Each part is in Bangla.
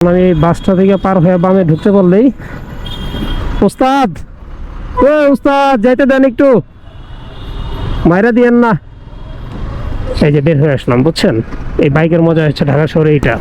আমি বাসটা থেকে পার হয়ে বামে ঢুকতে বললেই উস্তাদ, উস্তাদ যাইতে দেন, একটু মাইরা দিয়েন না। এই যে বের হয়ে আসলাম, বুঝছেন, এই বাইকের মজা হচ্ছে ঢাকা শহরে এইটা।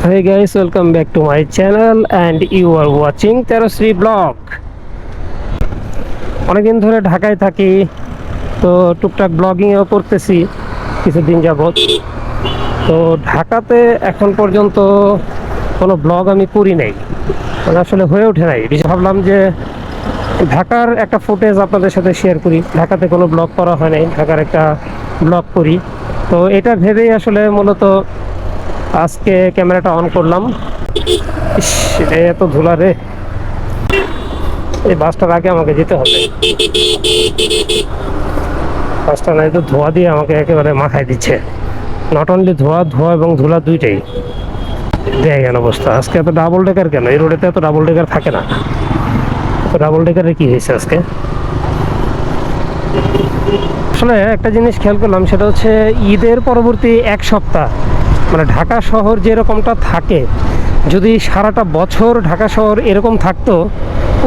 Hey guys, welcome back to my channel and you are watching Terosri Vlog. অনেকদিন ধরে ঢাকায় থাকি, তো টুকটাক ব্লগিংও করতেছি কিছুদিন যাবত। তো ঢাকাতে এখন পর্যন্ত কোনো ব্লগ আমি করি নাই, মানে আসলে হয়ে ওঠে নাই। ভাবলাম যে ঢাকার একটা ফুটেজ আপনাদের সাথে শেয়ার করি। ঢাকাতে কোনো ব্লগ করা হয় নাই, ঢাকার একটা ব্লগ করি। তো এটা ভেবেই আসলে মূলত আজকে ক্যামেরাটা অন করলাম। এত ধুলা রে, এই বাসটার আগে আমাকে যেতে হবে। বাসটা নাই তো ধোয়া দিয়ে আমাকে একেবারে মাথায় দিচ্ছে। নট অনলি ধোয়া এবং ধুলা দুইটাই। দেখেন অবস্থা, আজকে এত ডাবল ডেকার কেন? এই রোডেতে এত ডাবল ডেকার থাকে না। তো ডাবল ডেকারে কি হয়েছে আজকে? আসলে একটা জিনিস খেয়াল করলাম, সেটা হচ্ছে ঈদের পরবর্তী এক সপ্তাহ মানে ঢাকা শহর যেরকমটা থাকে, যদি সারাটা বছর ঢাকা শহর এরকম থাকতো,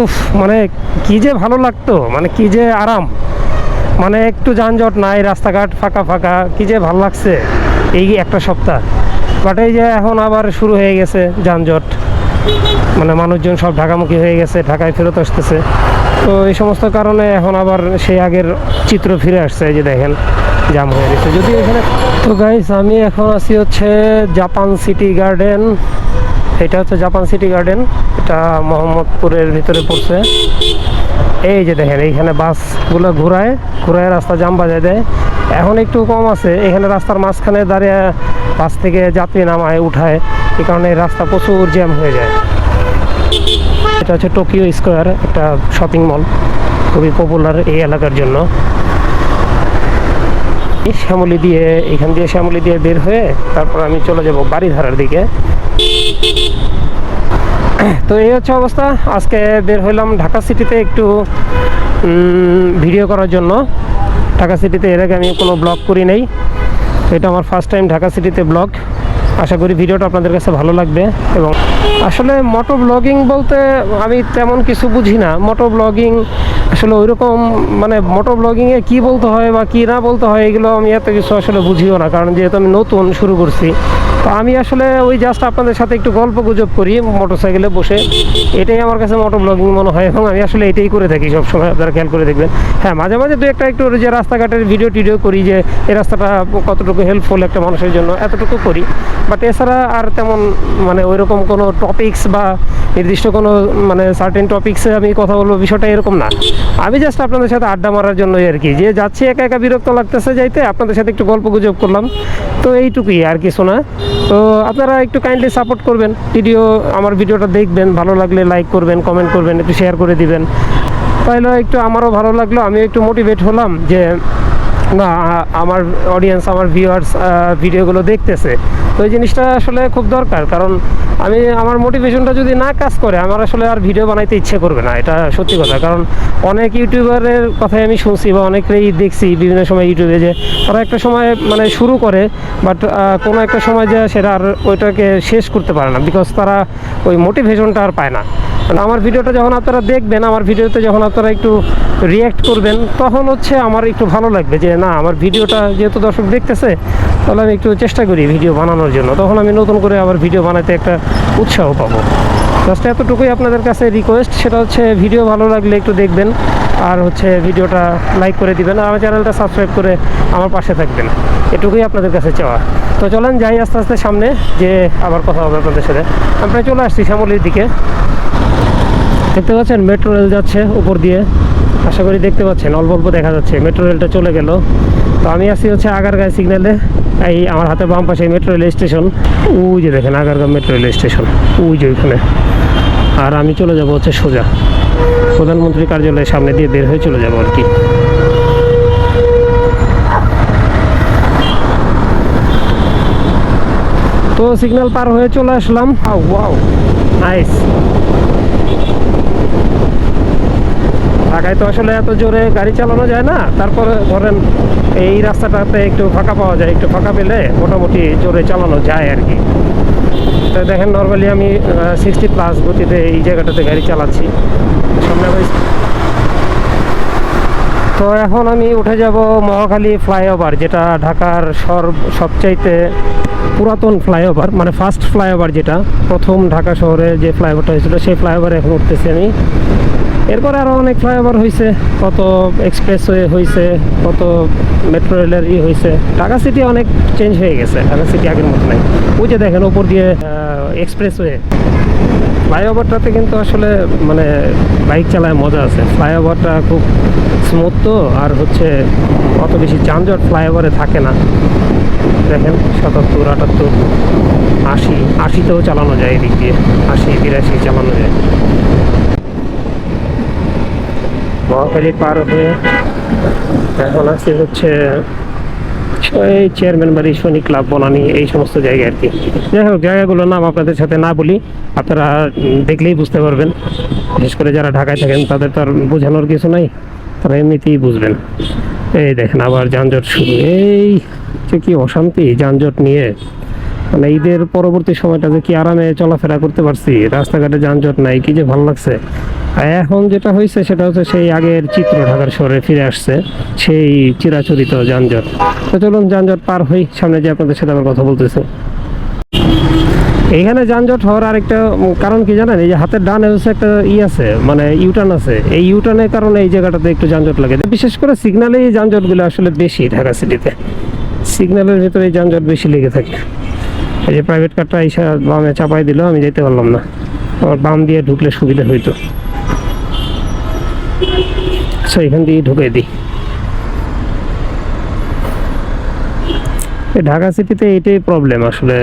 উফ, মানে কি যে ভালো লাগতো, মানে কি যে আরাম, মানে একটু যানজট নাই, রাস্তাঘাট ফাঁকা ফাঁকা, কি যে ভালো লাগছে এই একটা সপ্তাহ। বাট এই যে এখন আবার শুরু হয়ে গেছে যানজট, মানে মানুষজন সব ঢাকামুখী হয়ে গেছে, ঢাকায় ফেরত আসতেছে। তো এই সমস্ত কারণে এখন আবার সেই আগের চিত্র ফিরে আসছে। এই যে দেখেন জাম হয়ে গেছে যদি এখানে। তো গাইস, আমি এখন আছি হচ্ছে জাপান সিটি গার্ডেন। এটা হচ্ছে জাপান সিটি গার্ডেন, এটা মোহাম্মদপুরের ভিতরে পড়ছে। এই যে দেখেন এইখানে বাসগুলো ঘুরায় রাস্তা জাম বাজায় দেয়। এখন একটু কম আছে, এখানে রাস্তার মাঝখানে দাঁড়িয়ে বাস থেকে যাত্রী নামায় উঠায়, এই কারণে রাস্তা প্রচুর জ্যাম হয়ে যায়। এটা হচ্ছে টোকিও স্কোয়ার, একটা শপিং মল, খুবই পপুলার এই এলাকার জন্য। শ্যামলী দিয়ে, এখান দিয়ে শ্যামলী দিয়ে বের হয়ে তারপর আমি চলে যাব বাড়িধারার দিকে। তো এই হচ্ছে অবস্থা। আজকে বের হইলাম ঢাকা সিটিতে একটু ভিডিও করার জন্য। ঢাকা সিটিতে এর আগে আমি কোনো ব্লগ করি নাই, তো এটা আমার ফার্স্ট টাইম ঢাকা সিটিতে ব্লগ। আশা করি ভিডিওটা আপনাদের কাছে ভালো লাগবে। এবং আসলে মোটো ব্লগিং বলতে আমি তেমন কিছু বুঝি না। মোটো ব্লগিং আসলে ওইরকম, মানে মোটো ব্লগিংয়ে কী বলতে হয় বা কী না বলতে হয়, এগুলো আমি এত কিছু আসলে বুঝিও না, কারণ যেহেতু আমি নতুন শুরু করছি। তো আমি আসলে ওই জাস্ট আপনাদের সাথে একটু গল্প গুজব করি মোটরসাইকেলে বসে, এটাই আমার কাছে মোটো ব্লগিং মনে হয়। এবং আমি আসলে এটাই করে থাকি সবসময়, আপনারা খেয়াল করে দেখবেন। হ্যাঁ, মাঝে মাঝে দু একটা একটু যে রাস্তাঘাটের ভিডিও করি, যে এই রাস্তাটা কতটুকু হেল্পফুল একটা মানুষের জন্য, এতটুকু করি। বাট এছাড়া আর তেমন মানে ওইরকম কোনো টপিকস বা নির্দিষ্ট কোনো মানে সার্টেন টপিক্সে আমি কথা বলবো, বিষয়টা এরকম না। আমি জাস্ট আপনাদের সাথে আড্ডা মারার জন্যই আর কি, যে যাচ্ছি একা একা বিরক্ত লাগতেছে যাইতে, আপনাদের সাথে একটু গল্প গুজব করলাম, তো এইটুকুই আর কিছু না। তো আপনারা একটু কাইন্ডলি সাপোর্ট করবেন, আমার ভিডিওটা দেখবেন, ভালো লাগলে লাইক করবেন, কমেন্ট করবেন, একটু শেয়ার করে দিবেন, তাহলে একটু আমারও ভালো লাগলো, আমি একটু মোটিভেট হলাম যে না, আমার অডিয়েন্স, আমার ভিউয়ার্স ভিডিওগুলো দেখতেছে। তো এই জিনিসটা আসলে খুব দরকার, কারণ আমার মোটিভেশনটা যদি না কাজ করে, আমার আসলে আর ভিডিও বানাইতে ইচ্ছে করবে না, এটা সত্যি কথা। কারণ অনেক ইউটিউবারের কথাই আমি শুনছি বা অনেকেই দেখছি বিভিন্ন সময় ইউটিউবে, যে তারা একটা সময় মানে শুরু করে, বাট কোনো একটা সময় যে সেটা আর ওইটাকে শেষ করতে পারে না, বিকজ তারা ওই মোটিভেশনটা আর পায় না। আমার ভিডিওটা যখন আপনারা দেখবেন, আমার ভিডিওতে যখন আপনারা একটু রিয়্যাক্ট করবেন, তখন হচ্ছে আমার একটু ভালো লাগবে যে না, আমার ভিডিওটা যেহেতু দর্শক দেখতেছে, তাহলে আমি একটু চেষ্টা করি ভিডিও বানানোর জন্য। তখন আমি নতুন করে আবার ভিডিও বানাতে একটা উৎসাহ পাবো। জাস্ট এতটুকুই আপনাদের কাছে রিকোয়েস্ট, সেটা হচ্ছে ভিডিও ভালো লাগলে একটু দেখবেন, আর হচ্ছে ভিডিওটা লাইক করে দিবেন, আর আমার চ্যানেলটা সাবস্ক্রাইব করে আমার পাশে থাকবেন, এটুকুই আপনাদের কাছে চাওয়া। তো চলেন যাই আস্তে আস্তে সামনে, যে আবার কথা হবে আপনাদের সাথে। আমি প্রায় চলে আসছি শ্যামলীর দিকে। দেখতে পাচ্ছেন মেট্রো রেল যাচ্ছে উপর দিয়ে, আশা করি দেখতে পাচ্ছেন, অল্প অল্প দেখা যাচ্ছে। মেট্রো রেলটা চলে গেল। তো আমি আসি হচ্ছে আগারগাঁও সিগন্যালে, এই আমার হাতে বাম পাশে মেট্রো রেল স্টেশন, ওই যে দেখেন আগারগাঁও মেট্রো রেল স্টেশন, ওই যে ওইখানে। আর আমি চলে যাব হচ্ছে সোজা প্রধানমন্ত্রী কার্যালয়ের সামনে দিয়ে বের হয়ে চলে যাব আর কি। তো সিগন্যাল পার হয়ে চলে আসলাম। Wow, nice. ঢাকায় তো আসলে এত জোরে গাড়ি চালানো যায় না, তারপরে ধরেন এই রাস্তাটাতে একটু ফাঁকা পাওয়া যায়, একটু ফাঁকা পেলে মোটামুটি জোরে চালানো যায় আর কি। তো দেখেন নর্মালি আমি 60+ গতিতে এই জায়গাটাতে গাড়ি চালাচ্ছি। সামনে তো এখন আমি উঠে যাব মহাখালী ফ্লাইওভার, যেটা ঢাকার সবচাইতে পুরাতন ফ্লাইওভার, মানে ফার্স্ট ফ্লাইওভার, যেটা প্রথম ঢাকা শহরে যে ফ্লাইওভারটা হয়েছিল সেই ফ্লাইওভারে এখন উঠতেছি আমি। এরপরে আরও অনেক ফ্লাইওভার হয়েছে, কত এক্সপ্রেসওয়ে হয়েছে, কত মেট্রো রেলের হয়েছে। ঢাকা সিটি অনেক চেঞ্জ হয়ে গেছে, ঢাকা সিটি আগের মতো নাই। ওই যে দেখেন ওপর দিয়ে এক্সপ্রেসওয়ে। ফ্লাইওভারটাতে কিন্তু আসলে মানে বাইক চালায় মজা আছে। ফ্লাইওভারটা খুব স্মুথ তো, আর হচ্ছে অত বেশি যানজট ফ্লাইওভারে থাকে না। দেখেন 77, 78, 80তেও চালানো যায়, এদিক দিয়ে 80, 82 চালানো যায়। মহাখালী পার হয়ে এখন আছে হচ্ছে এই চেয়ারম্যান বাড়ি, সৈনিক ক্লাব, বনানী, এই সমস্ত জায়গা আর কি। যাই হোক, জায়গাগুলোর নাম আপনাদের সাথে না বলি, আপনারা দেখলেই বুঝতে পারবেন। বিশেষ করে যারা ঢাকায় থাকেন তাদের তো আর বোঝানোর কিছু নাই, তারা এমনিতেই বুঝবেন। এই দেখেন আবার যানজট শুরু। এই যে কি অশান্তি যানজট নিয়ে, মানে ঈদের পরবর্তী সময়টা যে কি আরামে চলাফেরা করতে পারছি, রাস্তাঘাটে যানজট নাই, কি যে ভালো লাগছে। আর এখন যেটা হয়েছে সেটা হচ্ছে সেই আগের চিত্র ঢাকার শহরে ফিরে আসছে, সেই চিরাচরিত যানজট। তো চলুন যানজট পার হই, সামনে যে আপনাদের সাথে আবার কথা বলতেছে। এইখানে যানজট হওয়ার আরেকটা কারণ কি জানেন, এই যে হাতের ডানে হচ্ছে একটা আছে, মানে ইউটার্ন আছে। এই ইউটার্নের কারণে এই জায়গাটাতে একটু যানজট লাগে, বিশেষ করে সিগন্যালে এই যানজটগুলো আসলে বেশি ঢাকা সিটিতে। সিগন্যালের ভিতরে এই যানজট বেশি লেগে থাকে। এই যে প্রাইভেট কারটা এসে বামে চাপাই দিল, আমি যেতে পারলাম না। আমার বাম দিয়ে ঢুকলে সুবিধা হইতো, আচ্ছা এখান দিয়ে ঢুকে দিই। ঢাকা সিটিতে এইটাই প্রবলেম আসলে,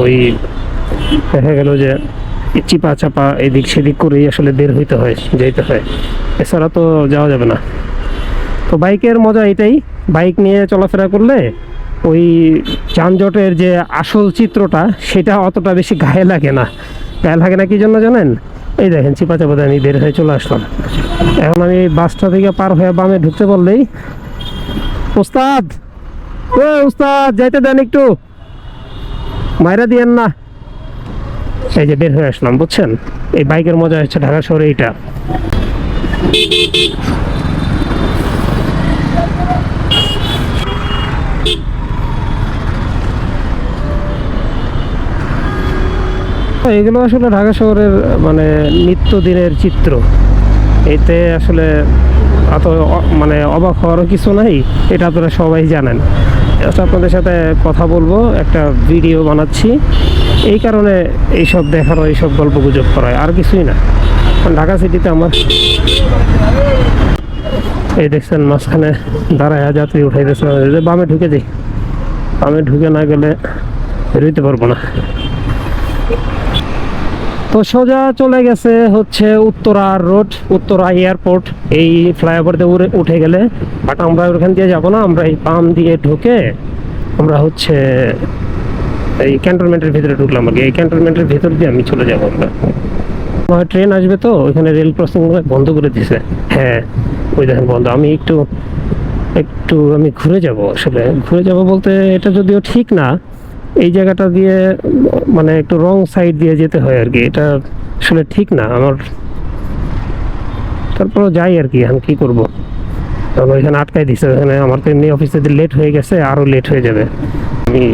ওই দেখা গেল যে চিপা চাপা এদিক সেদিক করেই আসলে বের হইতে হয়, যেতে হয়, এছাড়া তো যাওয়া যাবে না। তো বাইকের মজা এটাই, বাইক নিয়ে চলাফেরা করলে ওই যানজটের যে আসল চিত্রটা সেটা অতটা বেশি গায়ে লাগে না। গায়ে লাগে না কি জন্য জানেন? এই দেখেন চিপা চাপা আমি বের হয়ে চলে আসলাম। এখন আমি বাসটা থেকে পার হয়ে বামে ঢুকতে বললেই, উস্তাদ ও উস্তাদ যাইতে দেন একটু, মাইরা দিয়েন না। এই যে বের হয়ে আসলাম, বুঝছেন? এই বাইকের মজা হচ্ছে ঢাকা শহরে এইটা। এগুলো আসলে ঢাকা শহরের মানে নিত্যদিনের চিত্র। এতে আসলে এত মানে অবাক হওয়ারও কিছু নাই, এটা আপনারা সবাই জানেন। আপনাদের সাথে কথা বলবো, একটা ভিডিও বানাচ্ছি, এই কারণে এইসব দেখানো, এইসব গল্প গুজব করা, আর কিছুই না। ঢাকা সিটিতে আমার এই দেখছেন মাঝখানে দাঁড়ায় যাত্রী উঠাইতেছে, বামে ঢুকে যাই, বামে ঢুকে না গেলে বেরোইতে পারবো না। তো সোজা চলে গেছে হচ্ছে উত্তরা রোড, উত্তরা এয়ারপোর্ট। এই ফ্লাইওভার দিয়ে উঠে গেলে, বাট আমরা ওখান দিয়ে যাবো না, আমরা এই পাম দিয়ে ঢুকে আমরা হচ্ছে এই ক্যান্টনমেন্টের ভিতরে ঢুকলাম আর কি। এই ক্যান্টনমেন্টের ভিতর দিয়ে আমি চলে যাবো। আমরা ট্রেন আসবে তো, ওইখানে রেল ক্রসিং বন্ধ করে দিয়েছে। হ্যাঁ ওই দেখেন বন্ধ। আমি একটু আমি ঘুরে যাব, আসলে ঘুরে যাব বলতে এটা যদিও ঠিক না, এই জায়গাটা দিয়ে মানে একটু রং সাইড দিয়ে যেতে হয় আর কি, এটা আসলে ঠিক না আমার। তারপরও যাই আর কি, আমি কী করবো, কারণ ওইখানে আটকাই দিচ্ছে। ওখানে আমার তো এমনি অফিসে লেট হয়ে গেছে, আরও লেট হয়ে যাবে। আমি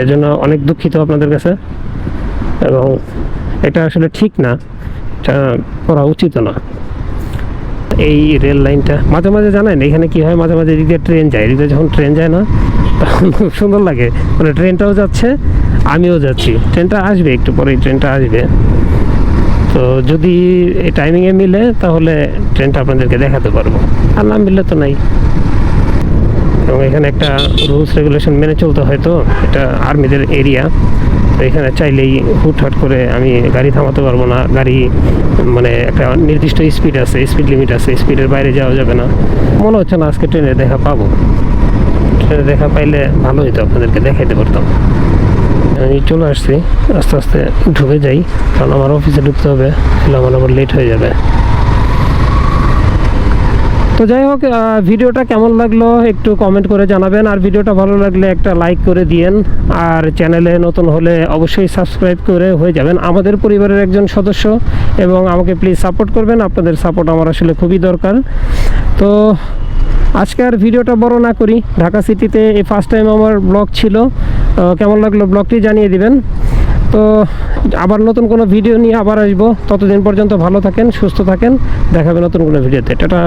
এর জন্য অনেক দুঃখিত আপনাদের কাছে, এবং এটা আসলে ঠিক না, এটা করা উচিত না। এই রেল লাইনটা মাঝে মাঝে জানেন এখানে কি হয়, মাঝে মাঝে এদিক দিয়ে ট্রেন যায়, এদিকে যখন ট্রেন যায় না তখন খুব সুন্দর লাগে, মানে ট্রেনটাও যাচ্ছে আমিও যাচ্ছি। ট্রেনটা আসবে একটু পরে, ট্রেনটা আসবে, তো যদি এই টাইমিংয়ে মিলে তাহলে ট্রেনটা আপনাদেরকে দেখাতে পারবো, আর না মিললে তো নাই। এবং এখানে একটা রুলস রেগুলেশন মেনে চলতে হয়, তো এটা আর্মিদের এরিয়া, তো এখানে চাইলেই হুটহাট করে আমি গাড়ি থামাতে পারবো না। গাড়ি মানে একটা নির্দিষ্ট স্পিড আছে, স্পিড লিমিট আছে, স্পিডের বাইরে যাওয়া যাবে না। মনে হচ্ছে না আজকে ট্রেনে দেখা পাবো, ট্রেনে দেখা পাইলে ভালো হতো, আপনাদেরকে দেখাইতে পারতাম। আমি চলে আসছি, আস্তে আস্তে ঢুকে যাই, কারণ আমার অফিসে ঢুকতে হবে, তাহলে আমার আবার লেট হয়ে যাবে। তো যাই হোক, ভিডিওটা কেমন লাগলো একটু কমেন্ট করে জানাবেন, আর ভিডিওটা ভালো লাগলে একটা লাইক করে দিয়েন, আর চ্যানেলে নতুন হলে অবশ্যই সাবস্ক্রাইব করে হয়ে যাবেন আমাদের পরিবারের একজন সদস্য, এবং আমাকে প্লিজ সাপোর্ট করবেন। আপনাদের সাপোর্ট আমার আসলে খুবই দরকার। তো আজকে আর ভিডিওটা বড় না করি, ঢাকা সিটিতে এই ফার্স্ট টাইম আমার ব্লগ ছিল। কেমন লাগলো ব্লগটি জানিয়ে দিবেন। তো আবার নতুন কোনো ভিডিও নিয়ে আবার আসবো। ততদিন পর্যন্ত ভালো থাকেন, সুস্থ থাকেন, দেখাবে নতুন কোনো ভিডিওতে। টাটা।